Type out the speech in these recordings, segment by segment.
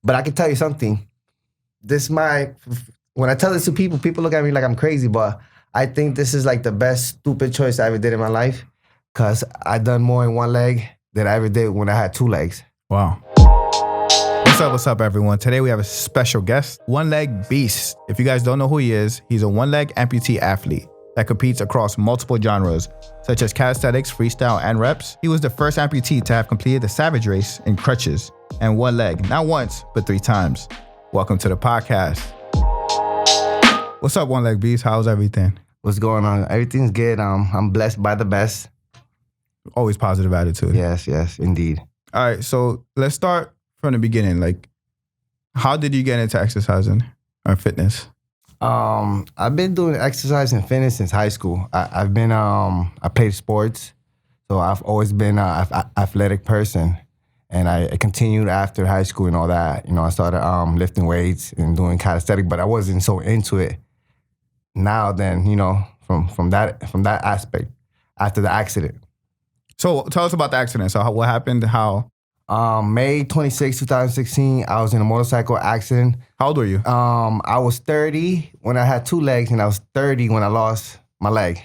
But I can tell you something. When I tell this to people, people look at me like I'm crazy, but I think this is like the best stupid choice I ever did in my life because I done more in one leg than I ever did when I had two legs. Wow. What's up, everyone? Today we have a special guest, One Leg Beast. If you guys don't know who he is, he's a one-leg amputee athlete that competes across multiple genres, such as calisthenics, freestyle, and reps. He was the first amputee to have completed the Savage Race in crutches and one leg, not once, but 3 times. Welcome to the podcast. What's up, One Leg Beast? How's everything? What's going on? Everything's good. I'm blessed by the best. Always positive attitude. Yes, indeed. All right, so let's start from the beginning. Like, how did you get into exercising or fitness? I've been doing exercise and fitness since high school. I played sports, so I've always been an athletic person. And I continued after high school and all that. You know, I started lifting weights and doing calisthenics, but I wasn't so into it. Now then, you know, from that aspect after the accident. So tell us about the accident. So what happened? How? May 26, 2016, I was in a motorcycle accident. How old were you? I was 30 when I had 2 legs, and I was 30 when I lost my leg.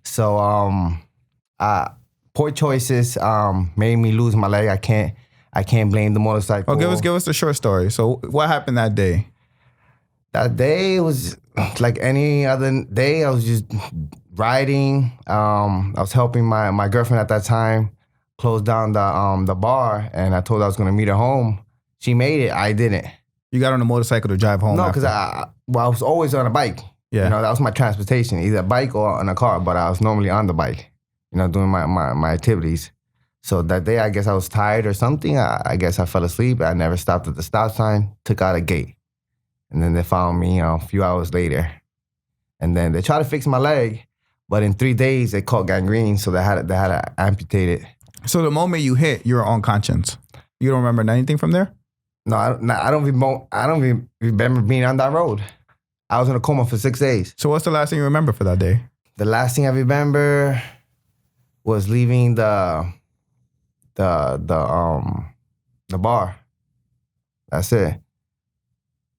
So poor choices made me lose my leg. I can't blame the motorcycle. Oh, give us the short story. So what happened that day? That day was like any other day. I was just riding. I was helping my girlfriend at that time close down the bar, and I told her I was gonna meet her home. She made it. I didn't. You got on a motorcycle to drive home? No, because I was always on a bike. Yeah. You know, that was my transportation, either a bike or on a car, but I was normally on the bike, you know, doing my activities. So that day, I guess I was tired or something. I guess I fell asleep. I never stopped at the stop sign, took out a gate. And then they found me, you know, a few hours later. And then they tried to fix my leg, but in 3 days, they caught gangrene, so they had to amputate it. So the moment you hit, you were unconscious. You don't remember anything from there? No, I don't remember being on that road. I was in a coma for 6 days. So what's the last thing you remember for that day? The last thing I remember was leaving the bar. That's it.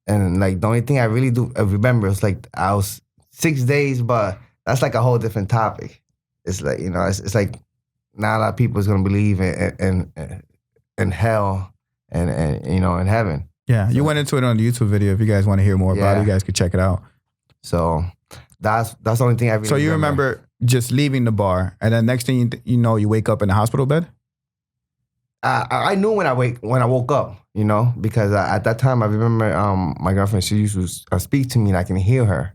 And like the only thing I really do remember is like I was 6 days, but that's like a whole different topic. It's like, you know, it's like not a lot of people is gonna believe in hell and you know, in heaven. Yeah, you went into it on the YouTube video. If you guys want to hear more about it, you guys could check it out. So that's the only thing I really So you remember just leaving the bar, and then next thing you know, you wake up in a hospital bed? I knew when I woke up, you know, because at that time I remember my girlfriend, she used to speak to me and I can hear her,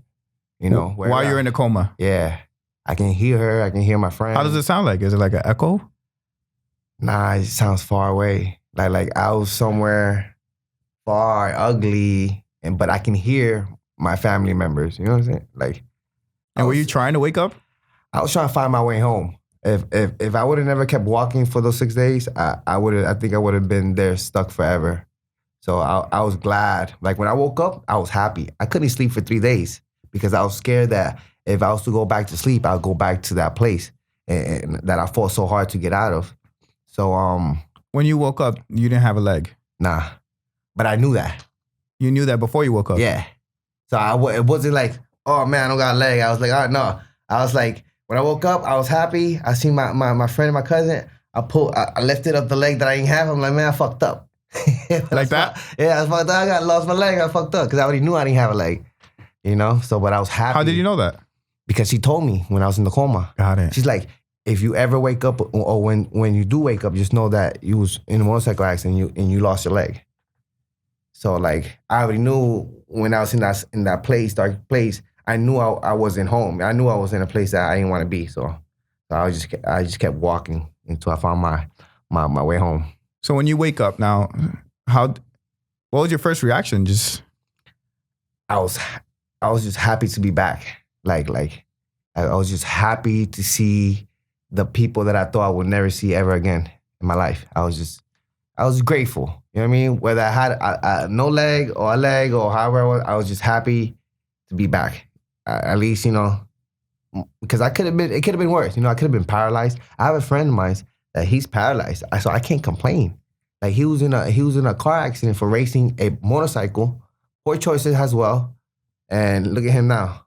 you know. While you're in a coma? Yeah. I can hear her. I can hear my friend. How does it sound like? Is it like an echo? Nah, it sounds far away. Like I was somewhere far, ugly, but I can hear my family members. You know what I'm saying? Like. And were you trying to wake up? I was trying to find my way home. If I would have never kept walking for those 6 days, I think I would have been there stuck forever. So I was glad. Like when I woke up, I was happy. I couldn't sleep for 3 days because I was scared that if I was to go back to sleep, I'll go back to that place and that I fought so hard to get out of. So when you woke up, you didn't have a leg? Nah, but I knew that. You knew that before you woke up? Yeah. So it wasn't like, oh man, I don't got a leg. I was like, oh no. I was like, when I woke up, I was happy. I seen my friend and my cousin. I lifted up the leg that I didn't have. I'm like, man, I fucked up. Like that? Yeah, I fucked up. I lost my leg. I fucked up because I already knew I didn't have a leg. You know? So, but I was happy. How did you know that? Because she told me when I was in the coma. Got it. She's like, if you ever wake up or when you do wake up, just know that you was in a motorcycle accident and you lost your leg. So like, I already knew when I was in that place, dark place, I knew I wasn't home. I knew I was in a place that I didn't want to be. So I just kept walking until I found my way home. So when you wake up now, what was your first reaction? Just I was just happy to be back. Like I was just happy to see the people that I thought I would never see ever again in my life. I was grateful. You know what I mean? Whether I had no leg or a leg or however I was just happy to be back. At least, you know, because it could have been worse. You know, I could have been paralyzed. I have a friend of mine that he's paralyzed, so I can't complain. Like he was in a car accident for racing a motorcycle. Poor choices as well. And look at him now.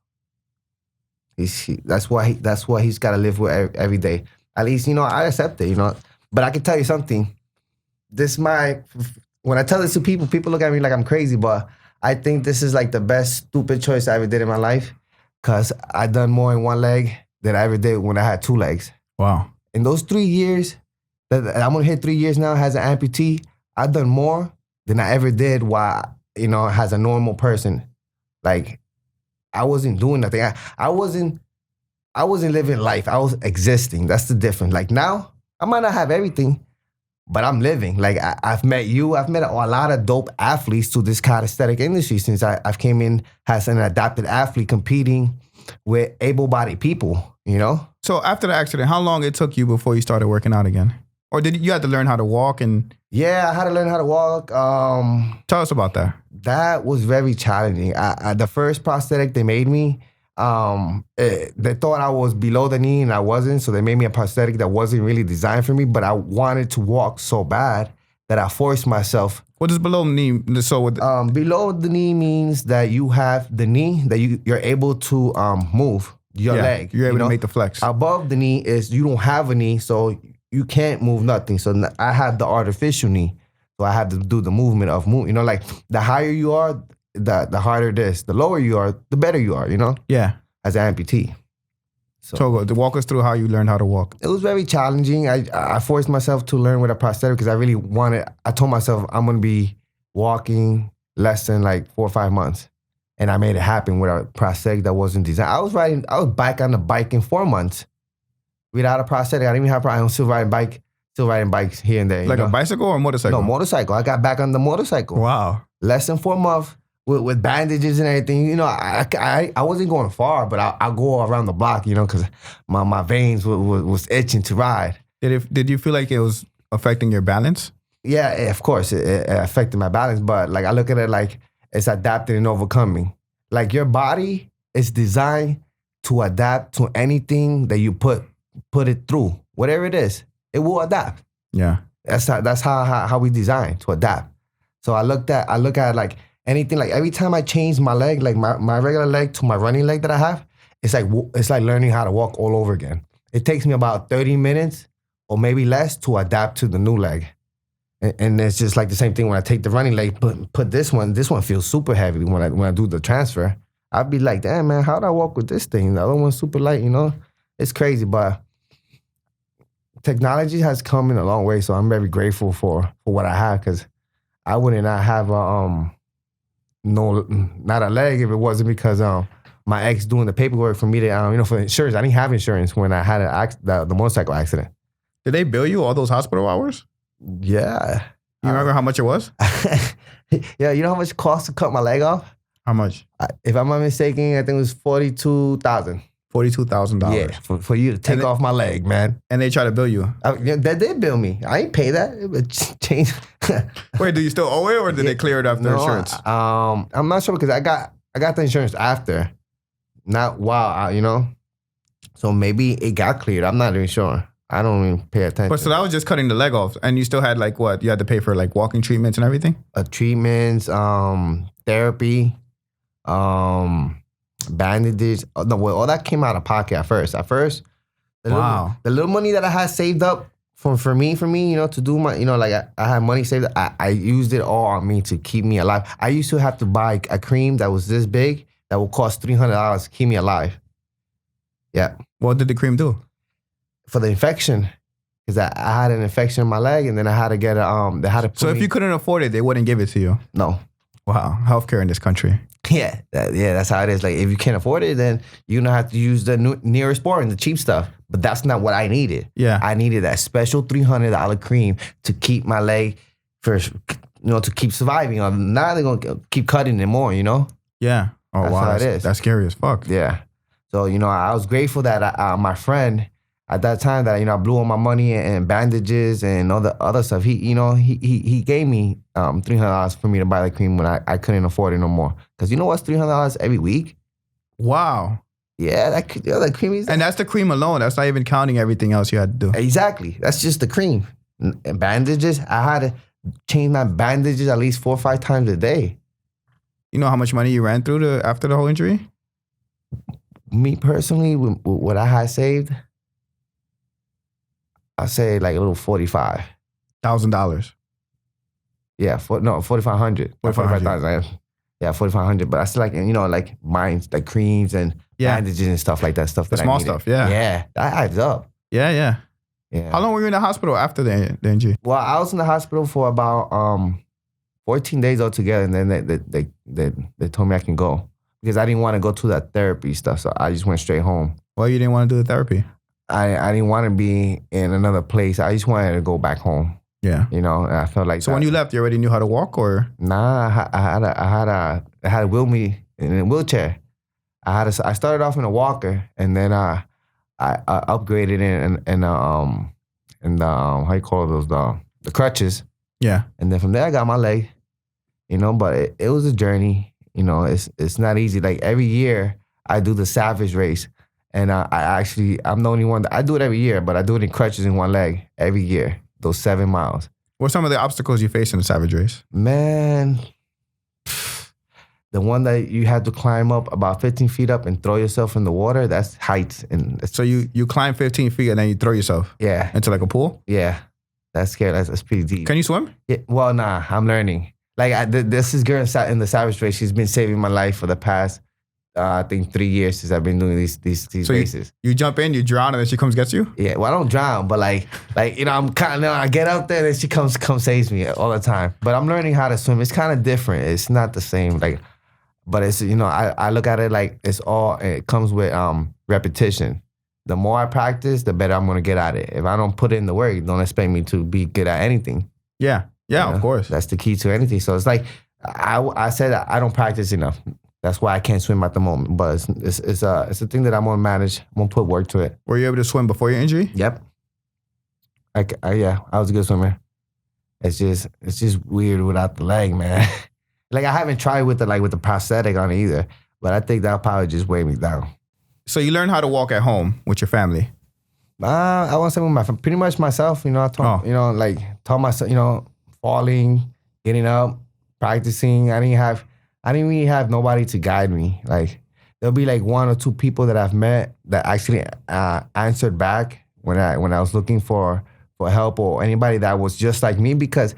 That's why he's got to live with every day. At least, I accept it, But I can tell you something. When I tell this to people look at me like I'm crazy, but I think this is like the best stupid choice I ever did in my life, because I done more in one leg than I ever did when I had two legs. Wow. In those 3 years, I'm going to hit 3 years now as an amputee, I've done more than I ever did while, as a normal person. Like, I wasn't doing nothing. I wasn't living life. I was existing. That's the difference. Like now, I might not have everything, but I'm living. Like I've met you. I've met a lot of dope athletes to this calisthenic industry since I've came in as an adapted athlete competing with able-bodied people, So after the accident, how long it took you before you started working out again? Or did you have to learn how to walk? Yeah, I had to learn how to walk. Tell us about that. That was very challenging. The first prosthetic they made me, they thought I was below the knee and I wasn't, so they made me a prosthetic that wasn't really designed for me, but I wanted to walk so bad that I forced myself. What does below the knee? So below the knee means that you have the knee, that you're able to move your leg. You're able to make the flex. Above the knee is you don't have a knee, so you can't move nothing. So I had the artificial knee. So I had to do the movement of like the higher you are, the harder it is. The lower you are, the better you are, Yeah. As an amputee. So walk us through how you learned how to walk. It was very challenging. I forced myself to learn with a prosthetic because I told myself I'm going to be walking less than like 4 or 5 months. And I made it happen with a prosthetic that wasn't designed. I was back on the bike in 4 months without a prosthetic. I didn't even have I'm still riding bikes here and there. Like a bicycle or a motorcycle? No, motorcycle. I got back on the motorcycle. Wow. Less than 4 months with bandages and everything. I wasn't going far, but I'll go around the block, because my veins was itching to ride. Did you feel like it was affecting your balance? Yeah, of course, it affected my balance. But like I look at it like it's adapting and overcoming. Like your body is designed to adapt to anything that you put it through. Whatever it is, it will adapt. Yeah. That's how we design to adapt. So I look at like anything, like every time I change my leg, like my regular leg to my running leg that I have, it's like learning how to walk all over again. It takes me about 30 minutes or maybe less to adapt to the new leg. And it's just like the same thing when I take the running leg, put this one feels super heavy when I do the transfer. I'd be like, damn man, how do I walk with this thing? The other one's super light, It's crazy, but technology has come in a long way, so I'm very grateful for what I have, because I would not have not a leg if it wasn't because my ex doing the paperwork for me to for insurance. I didn't have insurance when I had the motorcycle accident. Did they bill you all those hospital hours? Yeah. You remember how much it was? Yeah, you know how much it cost to cut my leg off? How much? If I'm not mistaken, I think it was $42,000. $42,000. Yeah, for you to take off my leg, man. And they try to bill you? They did bill me. I ain't pay that. It changed. Wait, do you still owe it, or did they clear it after insurance? I'm not sure because I got the insurance after, not while, So maybe it got cleared. I'm not even sure. I don't even pay attention. But so that was just cutting the leg off, and you still had like what? You had to pay for like walking treatments and everything? Treatments, therapy, bandages. All that came out of pocket at first. The little money that I had saved up for me, to do my, like I had money saved up. I used it all on me to keep me alive. I used to have to buy a cream that was this big that would cost $300 to keep me alive. Yeah. What did the cream do? For the infection, because I had an infection in my leg, and then I had to get they had to put So if you couldn't afford it, they wouldn't give it to you? No. Wow. Healthcare in this country. Yeah. That's how it is. Like, if you can't afford it, then you're going to have to use the nearest sport and the cheap stuff. But that's not what I needed. Yeah. I needed that special $300 cream to keep my leg to keep surviving. Now they're going to keep cutting it more, Yeah. Oh, that's wow. How it is. That's scary as fuck. Yeah. So, I was grateful that my friend at that time that, I blew all my money and bandages and all the other stuff. He gave me $300 for me to buy the cream when I couldn't afford it no more. Because what's $300 every week? Wow. Yeah, that cream is... And that's the cream alone. That's not even counting everything else you had to do. Exactly. That's just the cream. And bandages, I had change my bandages at least 4 or 5 times a day. You know how much money you ran through after the whole injury? Me personally, with what I had saved, I say like a little $45,000. Yeah, 4,500. 45,000. Yeah, 4,500. But I still like, like mines, like creams and bandages and stuff like that. Stuff the that small I needed. stuff. Yeah. Yeah, that adds up. Yeah. Yeah. How long were you in the hospital after the injury? Well, I was in the hospital for about 14 days altogether, and then they told me I can go because I didn't want to go to that therapy stuff, so I just went straight home. Why you didn't want to do the therapy? I didn't want to be in another place. I just wanted to go back home. Yeah. And I felt like So when you left, you already knew how to walk, or? Nah, I had to wheel me in a wheelchair. I started off in a walker, and then I upgraded in how you call those the crutches. Yeah. And then from there I got my leg. But it was a journey. It's not easy. Like every year I do the Savage race, and I'm the only one I do it every year, but I do it in crutches in one leg every year. Those 7 miles. What are some of the obstacles you face in the Savage race? Man, the one that you have to climb up about 15 feet up and throw yourself in the water, that's heights. So you climb 15 feet and then you throw yourself into like a pool? Yeah. That's scary. That's pretty deep. Can you swim? Yeah, well, nah, I'm learning. Like this is girl in the Savage race. She's been saving my life for the past, I think 3 years since I've been doing these so races. You jump in, you drown, and then she comes gets you? Yeah, well, I don't drown, but I'm kind of, I get out there and she comes saves me all the time. But I'm learning how to swim. It's kind of different. It's not the same. But it's, I look at it like it comes with repetition. The more I practice, the better I'm going to get at it. If I don't put in the work, don't expect me to be good at anything. Yeah, of course. That's the key to anything. So it's like, I said I don't practice enough. That's why I can't swim at the moment. But it's a thing that I'm going to manage. I'm going to put work to it. Were you able to swim before your injury? Yep. I was a good swimmer. It's just weird without the leg, man. Like I haven't tried with the prosthetic on it either, but I think that'll probably just weigh me down. So you learned how to walk at home with your family? I want to say with pretty much myself. I taught myself. Falling, getting up, practicing. I didn't really have nobody to guide me. Like there'll be like 1 or 2 people that I've met that actually answered back when I was looking for help, or anybody that was just like me, because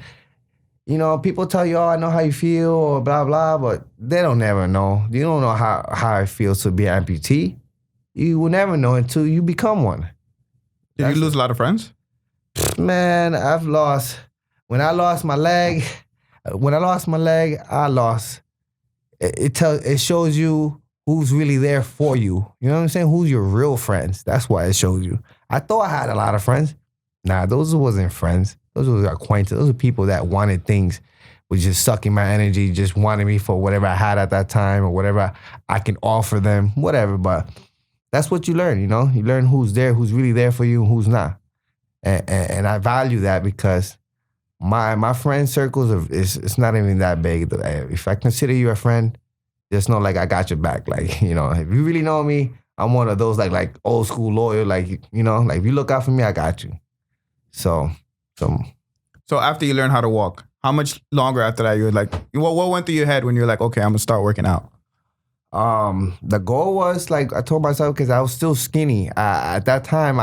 people tell you, oh, I know how you feel, or blah, blah, but they don't never know. You don't know how it feels to be an amputee. You will never know until you become one. Did you lose a lot of friends? Man, I've lost. When I lost my leg, I lost. It shows you who's really there for you. You know what I'm saying? Who's your real friends. That's why it shows you. I thought I had a lot of friends. Nah, those wasn't friends. Those were acquaintances. Those are people that wanted things, was just sucking my energy, just wanted me for whatever I had at that time or whatever I can offer them, whatever. But that's what you learn, You learn who's there, who's really there for you, and who's not. And I value that because my friend circles, it's not even that big. If I consider you a friend, just know I got your back. If you really know me, I'm one of those like old school loyal, like if you look out for me, I got you. So after you learn how to walk, how much longer after that you were like, what went through your head when you were like, okay, I'm gonna start working out? The goal was I told myself, because I was still skinny at that time.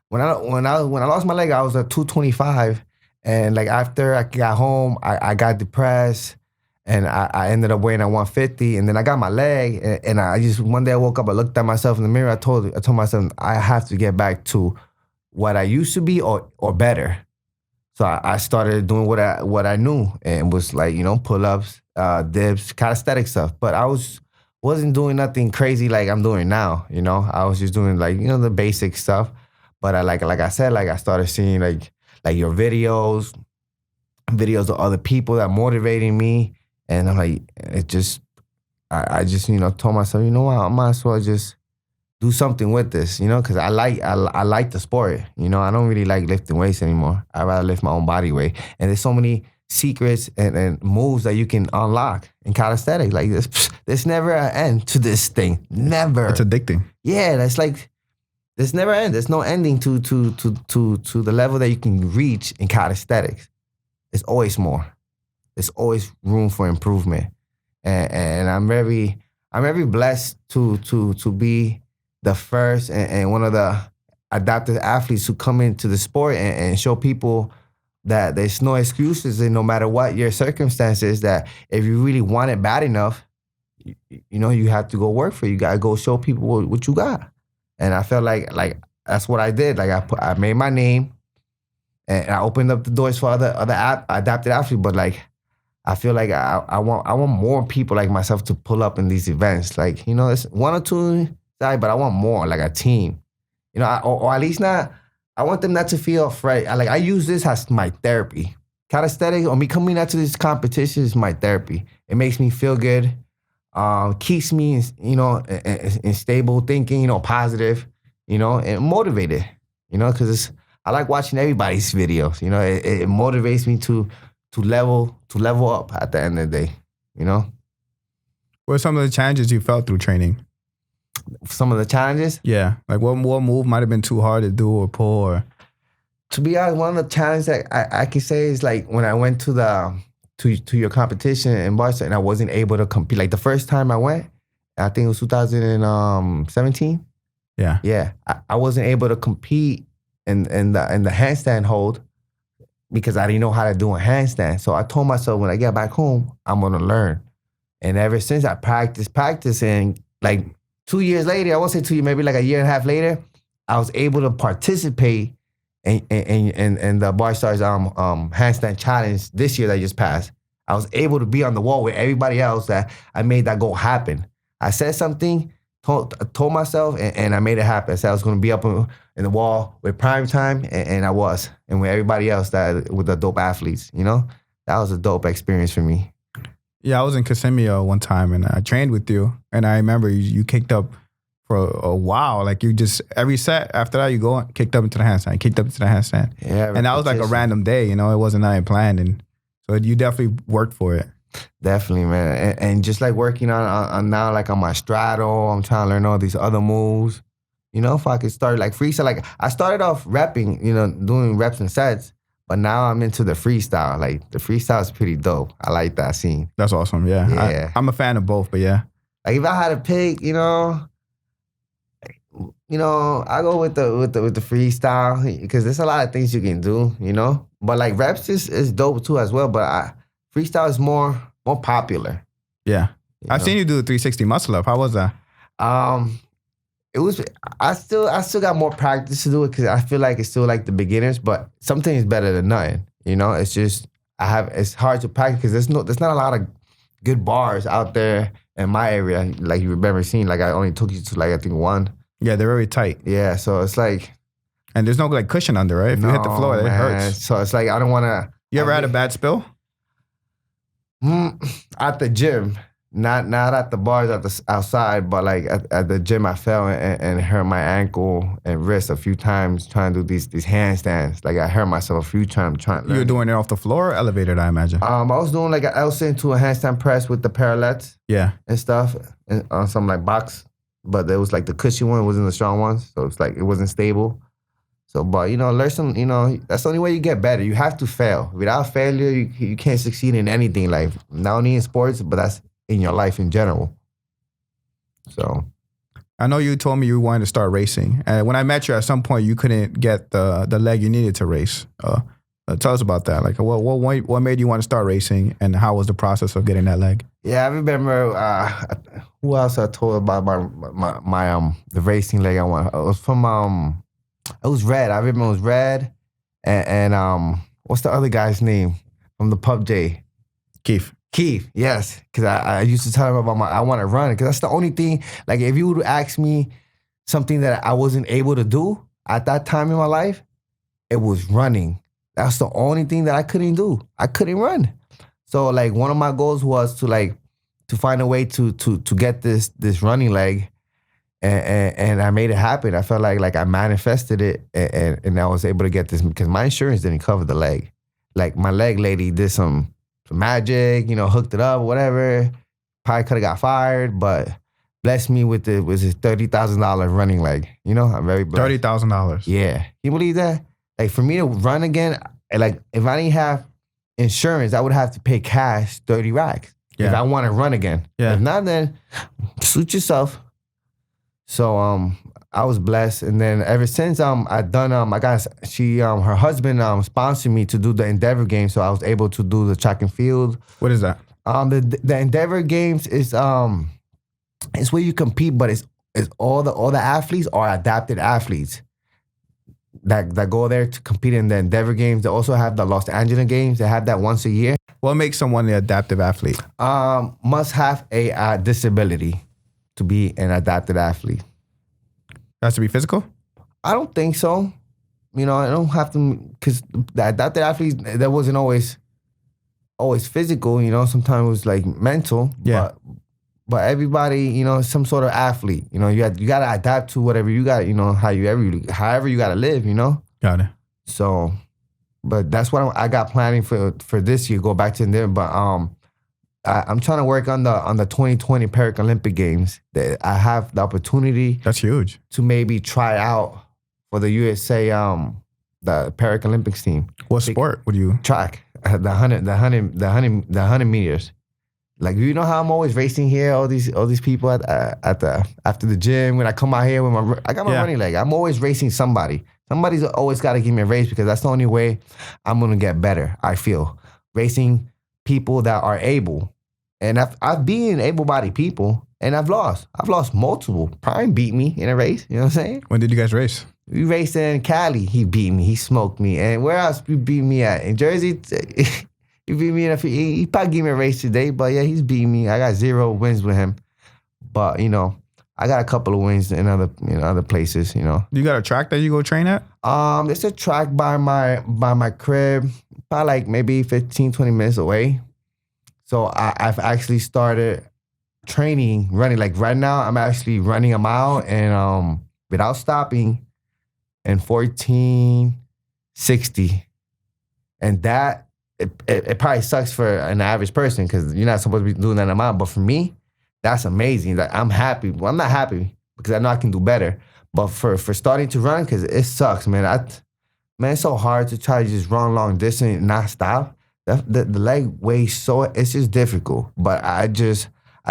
When I lost my leg, I was at 225, and after I got home, I got depressed, and I ended up weighing at 150, and then I got my leg, and I just one day I woke up, I looked at myself in the mirror, I told myself I have to get back to what I used to be or better. So I started doing what I knew, and was pull-ups, dips, calisthenic stuff. But I wasn't doing nothing crazy like I'm doing now. I was just doing the basic stuff. But like I said, I started seeing your videos of other people that motivating me, and I'm I just told myself, what, I might as well just do something with this, because I like the sport. I don't really like lifting weights anymore. I'd rather lift my own body weight. And there's so many secrets and moves that you can unlock in calisthenics. There's never an end to this thing. Never. It's addicting. Yeah, that's there's never end. There's no ending to the level that you can reach in calisthenics. It's always more. There's always room for improvement. And I'm very blessed to be the first and one of the adapted athletes who come into the sport and show people that there's no excuses, and no matter what your circumstances, that if you really want it bad enough, you have to go work for it. You gotta go show people what you got. And I felt like that's what I did. Like I made my name, and I opened up the doors for other adapted athletes. But like I feel like I want more people like myself to pull up in these events. Like it's one or two, but I want more, like a team. Or at least not. I want them not to feel afraid. I use this as my therapy. Calisthenics, or me coming out to this competition is my therapy. It makes me feel good. Keeps me, in stable thinking, positive, and motivated, because I like watching everybody's videos. It motivates me to level up at the end of the day. What are some of the challenges you felt through training? Some of the challenges? Yeah. Like what move might have been too hard to do or pull? Or... To be honest, one of the challenges that I can say is like when I went to your competition in Barstarzz and I wasn't able to compete. Like the first time I went, I think it was 2017. Yeah. Yeah. I wasn't able to compete in the handstand hold because I didn't know how to do a handstand. So I told myself when I get back home, I'm gonna learn. And ever since I practiced, and like 2 years later, I won't say 2 years, maybe like a year and a half later, I was able to participate in the Barstarzz handstand challenge this year that just passed. I was able to be on the wall with everybody else that I made that goal happen. I said something, told myself, and I made it happen. I said I was going to be up in the wall with Prime Time, and I was. And with everybody else with the dope athletes, That was a dope experience for me. Yeah, I was in Kissimmee one time, and I trained with you. And I remember you kicked up for a while. Like you just, every set after that, you go and kicked up into the handstand, Yeah, and that was like a random day, It wasn't nothing planned. And so you definitely worked for it. Definitely, man. And just like working on now, like on my straddle, I'm trying to learn all these other moves. If I could start like freestyle, like I started off repping, doing reps and sets. But now I'm into the freestyle. Like, the freestyle is pretty dope. I like that scene. That's awesome, yeah. Yeah. I'm a fan of both, but yeah. Like, if I had to pick, I go with the freestyle because there's a lot of things you can do, But like reps is dope too as well. But freestyle is more popular. Yeah, I've seen you do the 360 muscle up. How was that? It was. I still got more practice to do it because I feel like it's still like the beginners. But something is better than nothing. It's just it's hard to practice because there's not a lot of good bars out there in my area. Like you remember seeing. Like I only took you to like I think one. Yeah, they're very tight. Yeah, so it's like, and there's no like cushion under, right? If you hit the floor, it hurts. So it's like I don't want to. You ever had a bad spill? At the gym. Not at the bars outside, but like at the gym, I fell and hurt my ankle and wrist a few times trying to do these handstands. Like I hurt myself a few times trying to learn. You were doing it off the floor or elevated, I imagine? I was doing like I was into a handstand press with the parallettes. Yeah. And stuff and on some like box, but there was like the cushy one, wasn't the strong one, so it's like it wasn't stable. So, but learn some. That's the only way you get better. You have to fail. Without failure, you can't succeed in anything. Like not only in sports, but that's in your life in general. So I know you told me you wanted to start racing. And when I met you, at some point you couldn't get the leg you needed to race. Tell us about that. Like what made you want to start racing, and how was the process of getting that leg? Yeah, I remember who else I told about my the racing leg I want. It was from it was Red. I remember it was Red and what's the other guy's name from the Pub J? Keith, yes, because I used to tell him about I want to run, because that's the only thing, like if you would ask me something that I wasn't able to do at that time in my life, it was running. That's the only thing that I couldn't do. I couldn't run. So like one of my goals was to find a way to get this running leg, and I made it happen. I felt like I manifested it, and I was able to get this because my insurance didn't cover the leg. Like my leg lady did some magic, hooked it up, whatever. Probably could have got fired, but blessed me with his $30,000 running leg. I'm very blessed. $30,000. Yeah. Can you believe that? Like for me to run again, like if I didn't have insurance, I would have to pay cash 30 racks if I want to run again. Yeah. If not, then suit yourself. So I was blessed, and then ever since I done her husband sponsored me to do the Endeavor Games, so I was able to do the track and field. What is that? The Endeavor Games is it's where you compete, but it's all the athletes are adapted athletes that go there to compete in the Endeavor Games. They also have the Los Angeles Games. They have that once a year. What makes someone an adaptive athlete? Must have a disability to be an adapted athlete. It has to be physical? I don't think so. I don't have to, because the adapted athletes, that wasn't always physical. Sometimes it was like mental. Yeah. But everybody, some sort of athlete. You got to adapt to whatever you got. However you got to live. Got it. So, but that's what I got planning for this year. Go back to there, but I'm trying to work on the 2020 Paralympic Games. That I have the opportunity. That's huge. To maybe try out for the USA the Paralympics team. What sport would you track? The 100 meters. Like, you know how I'm always racing here, all these people after the gym, when I come out here with I got my running leg. I'm always racing somebody. Somebody's always got to give me a race, because that's the only way I'm gonna get better. I feel racing people that are able, and I've been able-bodied people, and I've lost multiple. Prime beat me in a race. You know what I'm saying? When did you guys race? We raced in Cali. He beat me. He smoked me. And where else you beat me at? In Jersey. He beat me he probably gave me a race today, but yeah, he's beating me. I got 0 wins with him. But, I got a couple of wins in other places, You got a track that you go train at? There's a track by my crib, probably like maybe 15, 20 minutes away. So I've actually started training, running. Like right now, I'm actually running a mile and without stopping in 14:60. And that it probably sucks for an average person, because you're not supposed to be doing that amount. But for me, that's amazing. Like, I'm happy. Well, I'm not happy because I know I can do better. But for starting to run, because it sucks, man. It's so hard to try to just run long distance and not stop. The leg weighs so, it's just difficult. But I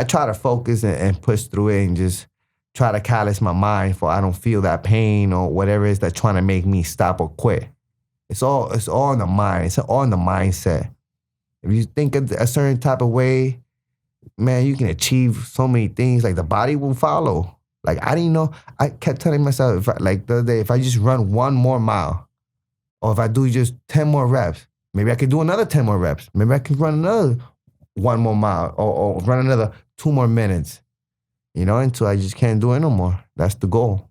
try to focus and push through it and just try to callous my mind for I don't feel that pain or whatever it is that's trying to make me stop or quit. It's all in the mind. It's all in the mindset. If you think a certain type of way, man, you can achieve so many things. Like, the body will follow. Like, I didn't know. I kept telling myself, the other day, if I just run 1 more mile, or if I do just 10 more reps, maybe I could do another 10 more reps. Maybe I could run another 1 more mile, or run another 2 more minutes. Until I just can't do it no more. That's the goal.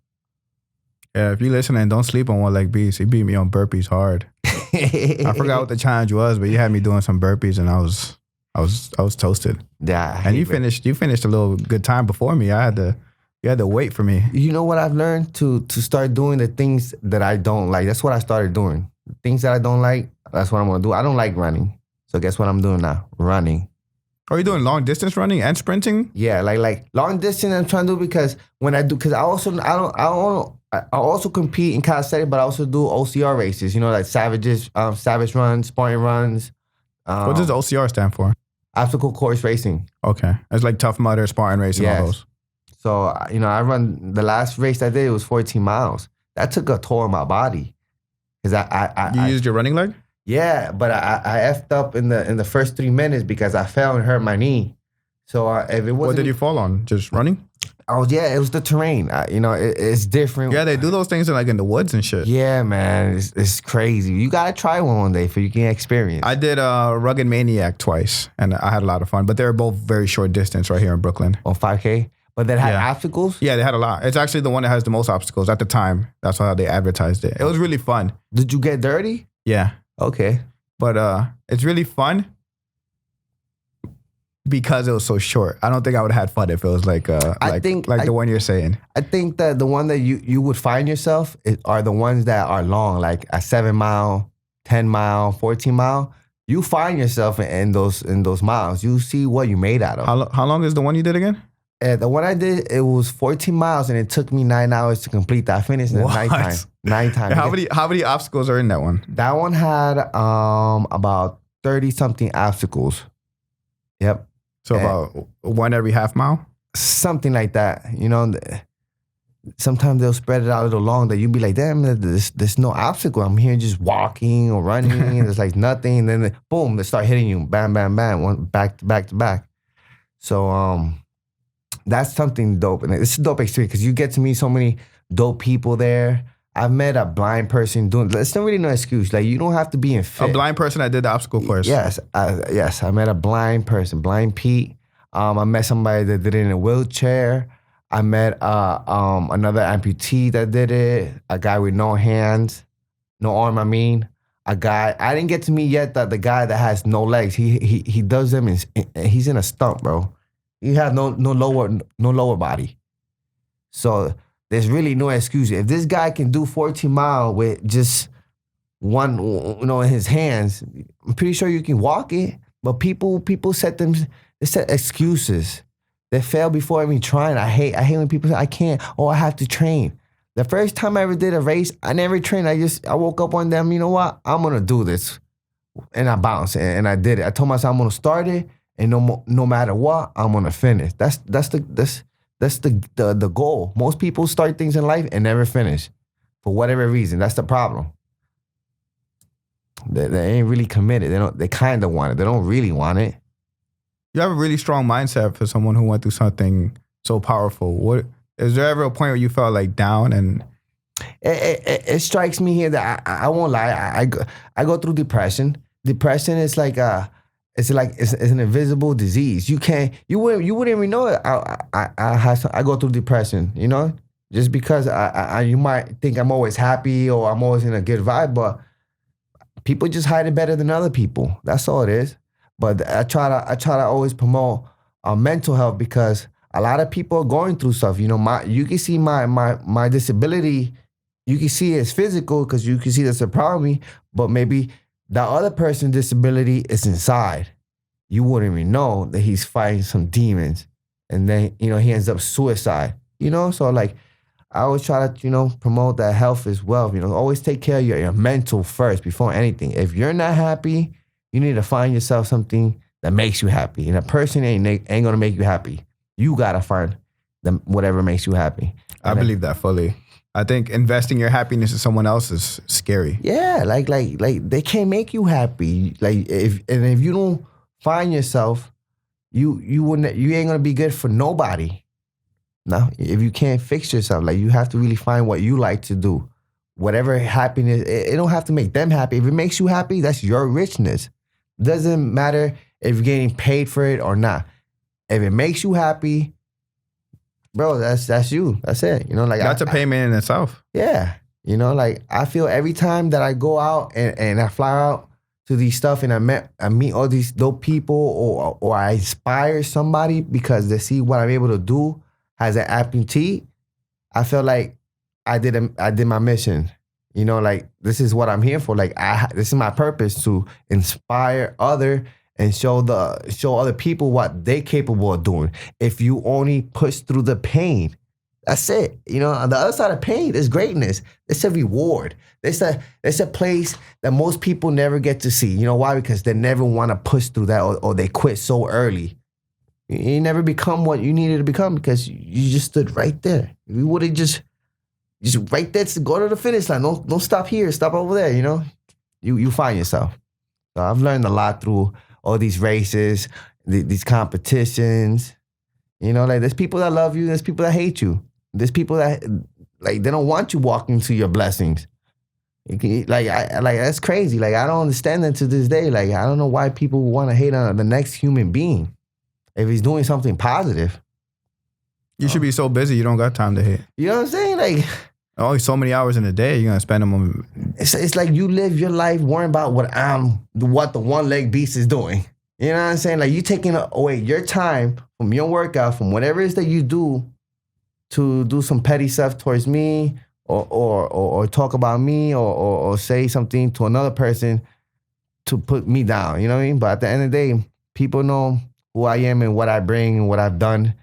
Yeah, if you're listening, don't sleep on One Leg Beats. He beat me on burpees hard. I forgot what the challenge was, but you had me doing some burpees, and I was toasted. Yeah, and you finished a little good time before me. You had to wait for me. You know what I've learned? To start doing the things that I don't like. That's what I started doing. The things that I don't like, that's what I'm gonna do. I don't like running, so guess what I'm doing now? Running. Are you doing long distance running and sprinting? Yeah, like long distance. I'm trying to do, because when I do, because I also compete in calisthenics, but I also do OCR races. Like Savage runs, Spartan runs. What does OCR stand for? Obstacle course racing. Okay, it's like Tough Mudder, Spartan race, and all those. So I run, the last race I did, it was 14 miles. That took a toll on my body, because I used your running leg. Yeah, but I effed up in the first 3 minutes because I fell and hurt my knee. So if it wasn't, what did you fall on? Just running? It was the terrain. It's different. Yeah, they do those things in the woods and shit. Yeah, man, it's crazy. You gotta try one day so you can experience. I did Rugged Maniac twice, and I had a lot of fun. But they were both very short distance right here in Brooklyn. On 5K? But that had obstacles? Yeah, they had a lot. It's actually the one that has the most obstacles at the time. That's how they advertised it. It was really fun. Did you get dirty? Yeah. Okay. But it's really fun because it was so short. I don't think I would have had fun if it was like the one you're saying. I think that the one that you would find yourself are the ones that are long, like a 7 mile, 10 mile, 14 mile. You find yourself in those miles. You see what you made out of. How long is the one you did again? The one I did, it was 14 miles, and it took me 9 hours to complete that. I finished in nighttime. 9 times. How many obstacles are in that one? That one had about 30-something obstacles. Yep. So about one every half mile? Something like that. You know, sometimes they'll spread it out a little long that you'll be like, damn, there's no obstacle. I'm here just walking or running. And there's like nothing. And then, boom, they start hitting you. Bam, bam, bam. One back to back to back. So that's something dope. And it's a dope experience because you get to meet so many dope people there. I've met a blind person doing, it's not really no excuse. Like, you don't have to be in fit. A blind person that did the obstacle course? Yes. I met a blind person, Blind Pete. I met somebody that did it in a wheelchair. I met another amputee that did it. A guy with no hands, no arm, I mean. A guy, I didn't get to meet yet the guy that has no legs. He does them, he's in a stump, bro. He has no lower body. So there's really no excuse. If this guy can do 14 miles with just one, in his hands, I'm pretty sure you can walk it. But people set excuses. They fail before even trying. I hate when people say, I can't, I have to train. The first time I ever did a race, I never trained. I woke up one day, you know what? I'm going to do this. And I bounced and I did it. I told myself I'm going to start it and no matter what, I'm going to finish. That's the goal. Most people start things in life and never finish for whatever reason. That's the problem. They ain't really committed. They kind of want it. They don't really want it. You have a really strong mindset for someone who went through something so powerful. What is there ever a point where you felt like down? And it strikes me here that I won't lie. I go through depression. Depression is like it's an invisible disease. You wouldn't even know it. I go through depression. Just because you might think I'm always happy or I'm always in a good vibe, but people just hide it better than other people. That's all it is. But I try to always promote mental health because a lot of people are going through stuff. You can see my disability. You can see it's physical because you can see that's a problem with me. But maybe the other person's disability is inside. You wouldn't even know that he's fighting some demons, and then he ends up suicide. So like I always try to promote that health is wealth. Always take care of your mental first before anything. If you're not happy, you need to find yourself something that makes you happy. And a person ain't gonna make you happy. You gotta find whatever makes you happy. I believe that fully. I think investing your happiness in someone else is scary. Yeah, like they can't make you happy. Like if you don't find yourself, you ain't gonna be good for nobody. No, if you can't fix yourself, like you have to really find what you like to do. Whatever happiness, it don't have to make them happy. If it makes you happy, that's your richness. Doesn't matter if you're getting paid for it or not. If it makes you happy, bro, that's you. That's it. That's a payment in itself. Yeah. Like I feel every time that I go out and I fly out to these stuff and I meet all these dope people or I inspire somebody because they see what I'm able to do as an amputee, I feel like I did my mission. Like this is what I'm here for. Like this is my purpose to inspire and show other people what they're capable of doing. If you only push through the pain, that's it. On the other side of pain is greatness. It's a reward. It's a place that most people never get to see. You know why? Because they never want to push through that or they quit so early. You never become what you needed to become because you just stood right there. If you would have just right there to go to the finish line. Don't stop here. Stop over there. You find yourself. So I've learned a lot through all these races, these competitions. Like there's people that love you. There's people that hate you. There's people that like they don't want you walking to your blessings. That's crazy. Like I don't understand that to this day. Like I don't know why people want to hate on the next human being if he's doing something positive. You should be so busy you don't got time to hate. You know what I'm saying? Like only so many hours in a day you're gonna spend them on. It's like you live your life worrying about what the one-leg beast is doing. You know what I'm saying? Like you taking away your time from your workout, from whatever it is that you do to do some petty stuff towards me or talk about me or say something to another person to put me down. You know what I mean? But at the end of the day, people know who I am and what I bring and what I've done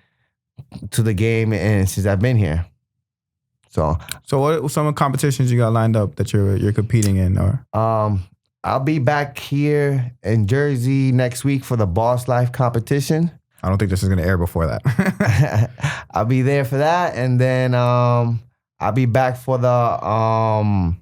to the game and since I've been here. So what are some competitions you got lined up that you're competing in? Or I'll be back here in Jersey next week for the Boss Life competition. I don't think this is going to air before that. I'll be there for that. And then I'll be back for the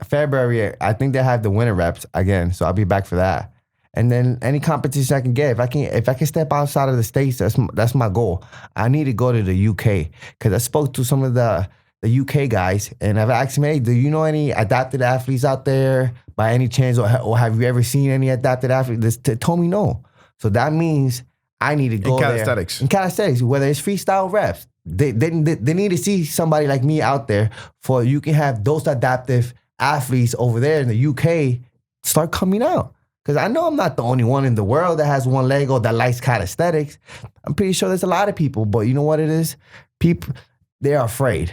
February. I think they have the winter reps again. So I'll be back for that. And then any competition I can get, if I can step outside of the States, that's my goal. I need to go to the UK because I spoke to some of the UK guys and I've asked them, hey, do you know any adapted athletes out there by any chance, or have you ever seen any adapted athletes? They told me no. So that means I need to go there. In calisthenics, whether it's freestyle reps, they need to see somebody like me out there for you can have those adaptive athletes over there in the UK start coming out. Because I know I'm not the only one in the world that has one leg or that likes calisthenics. I'm pretty sure there's a lot of people, but you know what it is? People, they're afraid.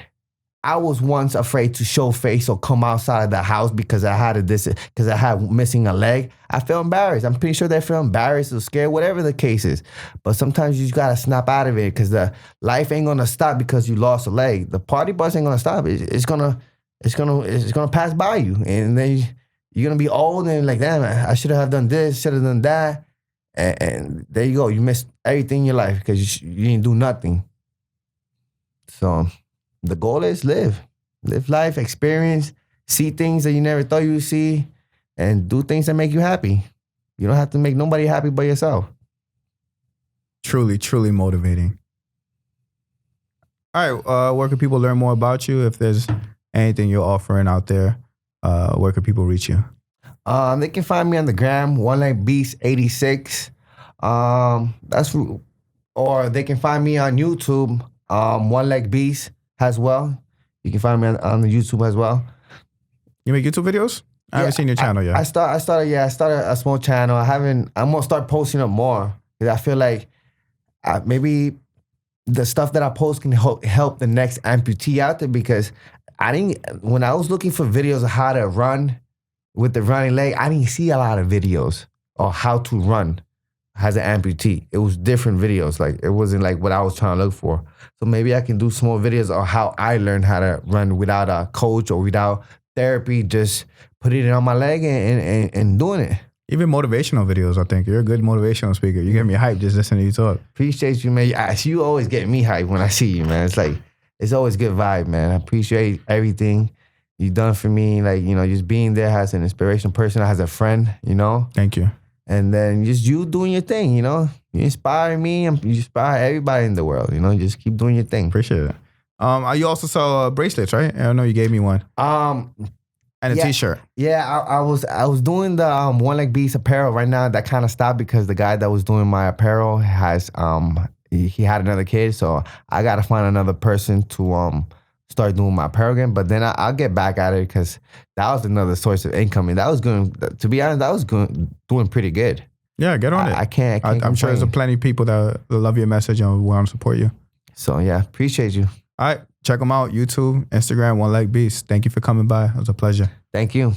I was once afraid to show face or come outside of the house because I had missing a leg. I feel embarrassed. I'm pretty sure they feel embarrassed or scared, whatever the case is. But sometimes you just gotta snap out of it because the life ain't gonna stop because you lost a leg. The party bus ain't gonna stop. It's gonna pass by you, and then you're gonna be old and like, damn, I should have done this, should have done that, and there you go. You missed everything in your life because you didn't do nothing. So. The goal is live life, experience, see things that you never thought you would see, and do things that make you happy. You don't have to make nobody happy but yourself. Truly, truly motivating. All right, where can people learn more about you? If there's anything you're offering out there, where can people reach you? They can find me on the gram, OneLegBeats86. Or they can find me on YouTube, OneLegBeats. As well. You can find me on the YouTube as well. You make YouTube videos? I haven't seen your channel yet. I started a small channel. I'm gonna start posting up more because I feel like maybe the stuff that I post can help the next amputee out there, because when I was looking for videos of how to run with the running leg, I didn't see a lot of videos on how to run as an amputee. It was different videos. Like, it wasn't like what I was trying to look for. So maybe I can do small videos on how I learned how to run without a coach or without therapy, just putting it on my leg and doing it. Even motivational videos, I think. You're a good motivational speaker. You get me hyped just listening to you talk. Appreciate you, man. You always get me hyped when I see you, man. It's like, it's always good vibe, man. I appreciate everything you've done for me. Like, just being there as an inspirational person, as a friend, Thank you. And then just you doing your thing, You inspire me and you inspire everybody in the world, Just keep doing your thing. Appreciate it. You also sell bracelets, right? I know you gave me one. And a t-shirt. Yeah, I was doing the One Leg Beats apparel. Right now that kind of stopped because the guy that was doing my apparel has he had another kid, so I gotta find another person to start doing my apparel again. But then I'll get back at it because that was another source of income, and that was going. To be honest, that was doing pretty good. Yeah, get on it. I can't. I'm sure there's plenty of people that love your message and want to support you. So yeah, appreciate you. All right, check them out. YouTube, Instagram, One Leg Beats. Thank you for coming by. It was a pleasure. Thank you.